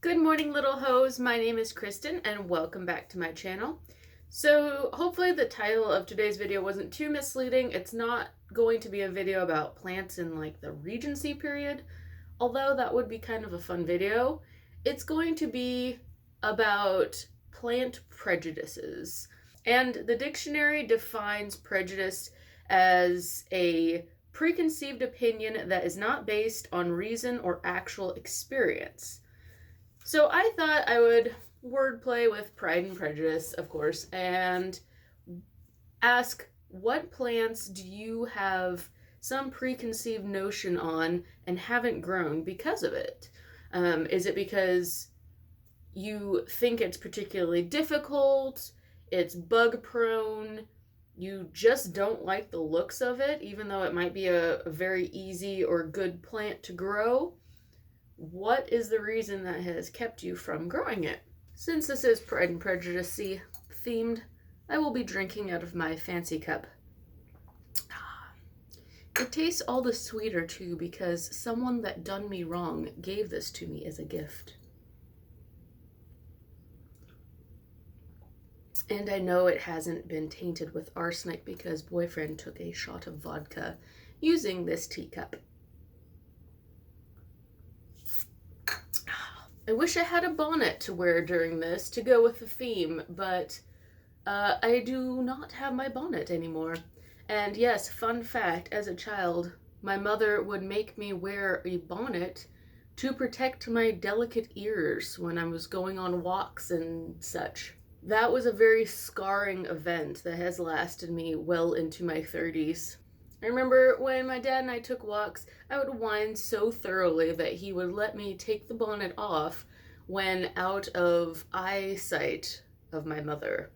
Good morning, little hoes. My name is Kristen, and welcome back to my channel. So hopefully the title of today's video wasn't too misleading. It's not going to be a video about plants in like the Regency period, although that would be kind of a fun video. It's going to be about plant prejudices. And the dictionary defines prejudice as a preconceived opinion that is not based on reason or actual experience. So I thought I would wordplay with Pride and Prejudice, of course, and ask, what plants do you have some preconceived notion on and haven't grown because of it? Is it because you think it's particularly difficult, it's bug prone, you just don't like the looks of it, even though it might be a very easy or good plant to grow? What is the reason that has kept you from growing it? Since this is Pride and Prejudice themed, I will be drinking out of my fancy cup. It tastes all the sweeter too because someone that done me wrong gave this to me as a gift. And I know it hasn't been tainted with arsenic because boyfriend took a shot of vodka using this teacup. I wish I had a bonnet to wear during this to go with the theme, but I do not have my bonnet anymore. And yes, fun fact, as a child, my mother would make me wear a bonnet to protect my delicate ears when I was going on walks and such. That was a very scarring event that has lasted me well into my 30s. I remember when my dad and I took walks, I would whine so thoroughly that he would let me take the bonnet off when out of eyesight of my mother,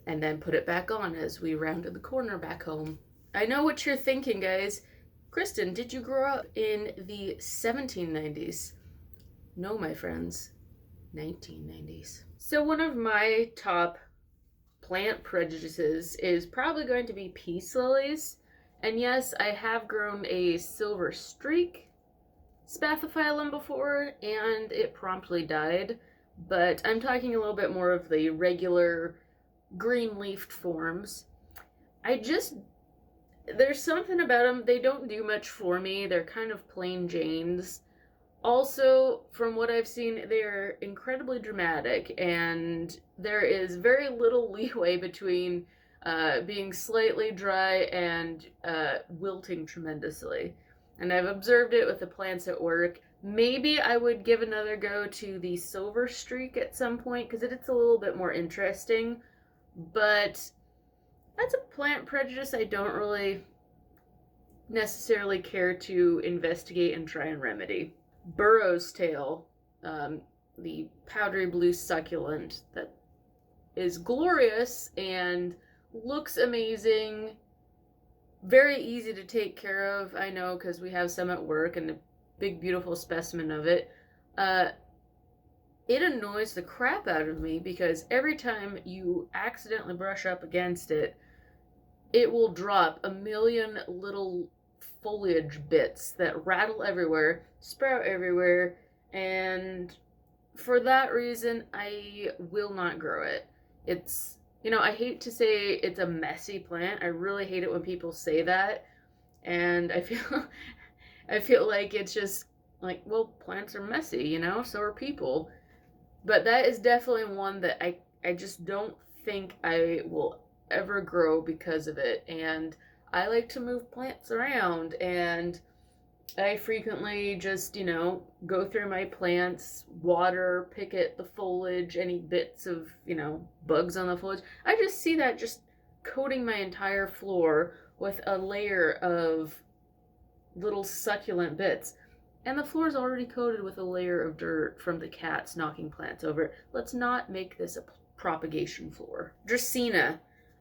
and then put it back on as we rounded the corner back home. I know what you're thinking, guys. Kristen, did you grow up in the 1790s? No, my friends, 1990s. So one of my top plant prejudices is probably going to be peace lilies. And yes, I have grown a silver streak spathiphyllum before, and it promptly died. But I'm talking a little bit more of the regular green-leafed forms. There's something about them, they don't do much for me. They're kind of plain Janes. Also, from what I've seen, they're incredibly dramatic, and there is very little leeway between being slightly dry and wilting tremendously. And I've observed it with the plants at work. Maybe I would give another go to the silver streak at some point, because it's a little bit more interesting. But that's a plant prejudice I don't really necessarily care to investigate and try and remedy. Burrow's tail, the powdery blue succulent that is glorious and looks amazing, very easy to take care of. I know, because we have some at work and a big beautiful specimen of it. It annoys the crap out of me because every time you accidentally brush up against it, it will drop a million little foliage bits that rattle everywhere, sprout everywhere, and for that reason, I will not grow it. It's, I hate to say it's a messy plant. I really hate it when people say that, and I feel I feel like it's just like, well, plants are messy, so are people. But that is definitely one that I just don't think I will ever grow because of it. And I like to move plants around, and I frequently just, go through my plants, water, pick at the foliage, any bits of, bugs on the foliage. I just see that just coating my entire floor with a layer of little succulent bits. And the floor is already coated with a layer of dirt from the cats knocking plants over. Let's not make this a propagation floor. Dracaena.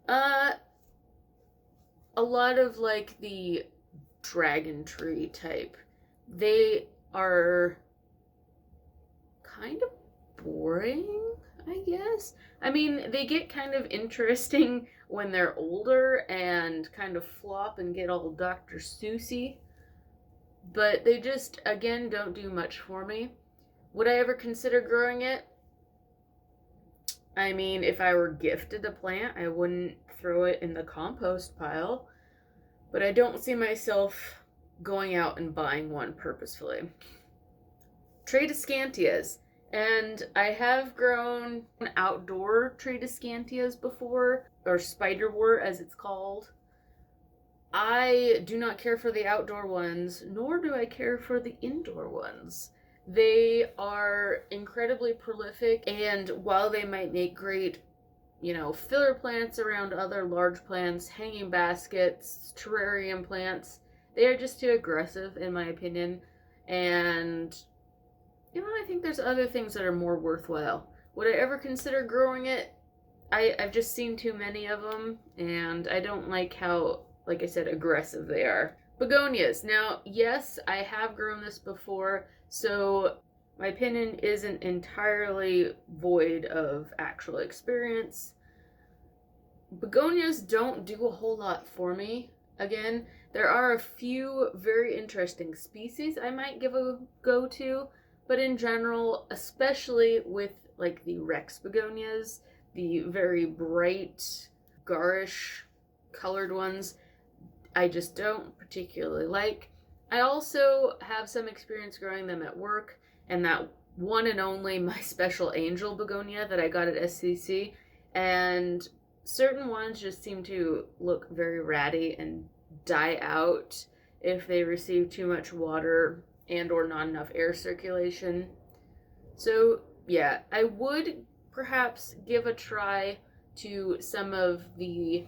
A lot of like the dragon tree type. They are kind of boring, I guess. I mean, they get kind of interesting when they're older and kind of flop and get all Dr. Seussy. But they just, again, don't do much for me. Would I ever consider growing it? I mean, if I were gifted a plant, I wouldn't throw it in the compost pile, but I don't see myself going out and buying one purposefully. Tradescantias. And I have grown outdoor Tradescantias before, or spiderwort as it's called. I do not care for the outdoor ones, nor do I care for the indoor ones. They are incredibly prolific, and while they might make great, filler plants around other large plants, hanging baskets, terrarium plants, they are just too aggressive, in my opinion. And, I think there's other things that are more worthwhile. Would I ever consider growing it? I've just seen too many of them, and I don't like how, like I said, aggressive they are. Begonias. Now, yes, I have grown this before, so my opinion isn't entirely void of actual experience. Begonias don't do a whole lot for me. Again, there are a few very interesting species I might give a go to, but in general, especially with like the Rex begonias, the very bright, garish colored ones, I just don't particularly like. I also have some experience growing them at work, and that one and only my special angel begonia that I got at SCC, and certain ones just seem to look very ratty and die out if they receive too much water and or not enough air circulation. So yeah, I would perhaps give a try to some of the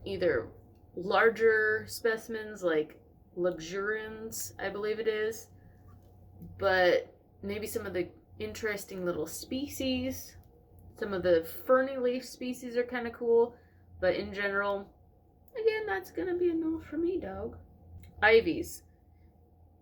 either larger specimens like luxurians, I believe it is, but maybe some of the interesting little species. Some of the ferny leaf species are kind of cool, but in general, again, that's gonna be a no for me, dog. Ivies.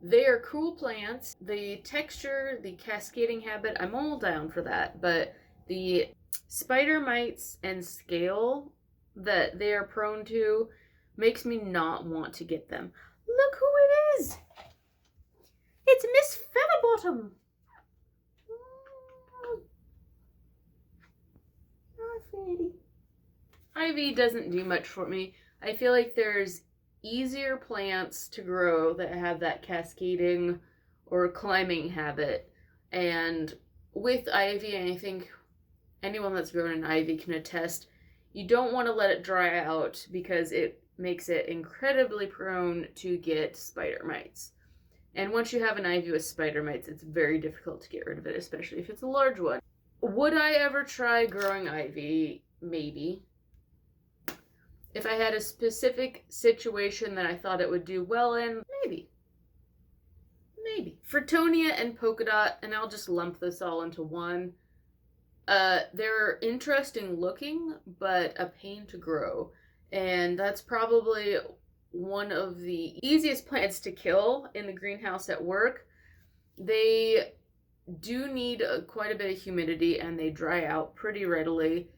They are cool plants. The texture, the cascading habit, I'm all down for that, but the spider mites and scale that they are prone to makes me not want to get them. Look who it is! It's Miss Featherbottom! Oh, Freddy. Ivy doesn't do much for me. I feel like there's easier plants to grow that have that cascading or climbing habit. And with ivy, and I think anyone that's grown an ivy can attest, you don't want to let it dry out because it makes it incredibly prone to get spider mites. And once you have an ivy with spider mites, it's very difficult to get rid of it, especially if it's a large one. Would I ever try growing ivy? Maybe. If I had a specific situation that I thought it would do well in, maybe. Maybe. Fritonia and polka dot, and I'll just lump this all into one. They're interesting looking, but a pain to grow. And that's probably one of the easiest plants to kill in the greenhouse at work. They do need quite a bit of humidity, and they dry out pretty readily.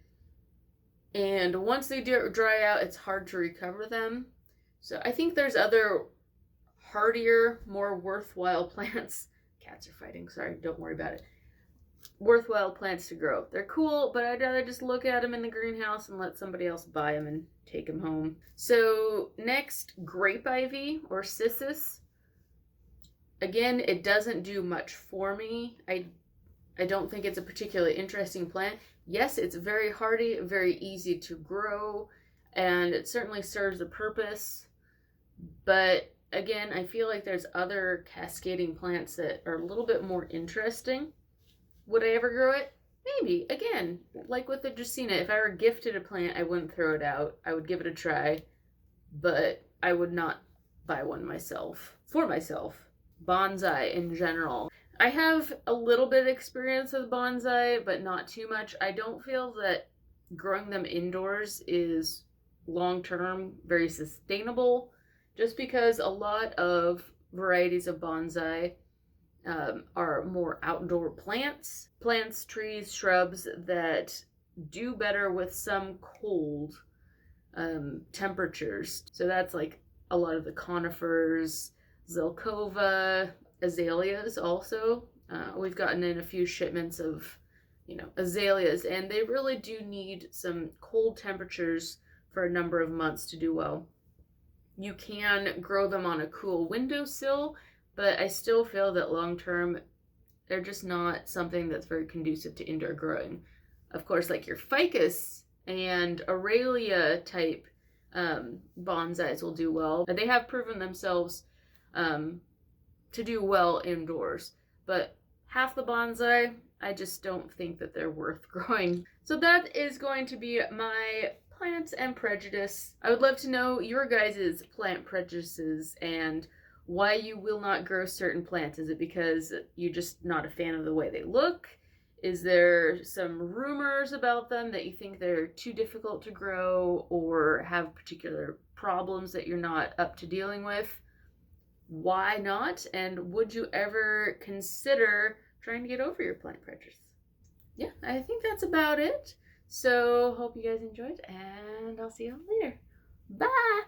And once they do dry out, it's hard to recover them. So I think there's other hardier, more worthwhile plants. Cats are fighting, sorry, don't worry about it. Worthwhile plants to grow. They're cool, but I'd rather just look at them in the greenhouse and let somebody else buy them and take them home. So next, grape ivy or cissus. Again, it doesn't do much for me. I don't think it's a particularly interesting plant. Yes, it's very hardy, very easy to grow, and it certainly serves a purpose. But again, I feel like there's other cascading plants that are a little bit more interesting. Would I ever grow it? Maybe. Again, like with the Dracaena, if I were gifted a plant, I wouldn't throw it out. I would give it a try, but I would not buy one myself. For myself. Bonsai in general. I have a little bit of experience with bonsai, but not too much. I don't feel that growing them indoors is long-term very sustainable, just because a lot of varieties of bonsai are more outdoor plants, trees, shrubs that do better with some cold temperatures. So that's like a lot of the conifers, zelkova, azaleas also We've gotten in a few shipments of, azaleas, and they really do need some cold temperatures for a number of months to do well. You can grow them on a cool windowsill, but I still feel that long term, they're just not something that's very conducive to indoor growing. Of course, like your ficus and Aurelia type bonsais will do well. They have proven themselves to do well indoors, but half the bonsai, I just don't think that they're worth growing. So that is going to be my plants and prejudice. I would love to know your guys' plant prejudices and why you will not grow certain plants. Is it because you're just not a fan of the way they look? Is there some rumors about them that you think they're too difficult to grow or have particular problems that you're not up to dealing with? Why not? And would you ever consider trying to get over your plant prejudice? Yeah, I think that's about it. So hope you guys enjoyed, and I'll see you all later. Bye!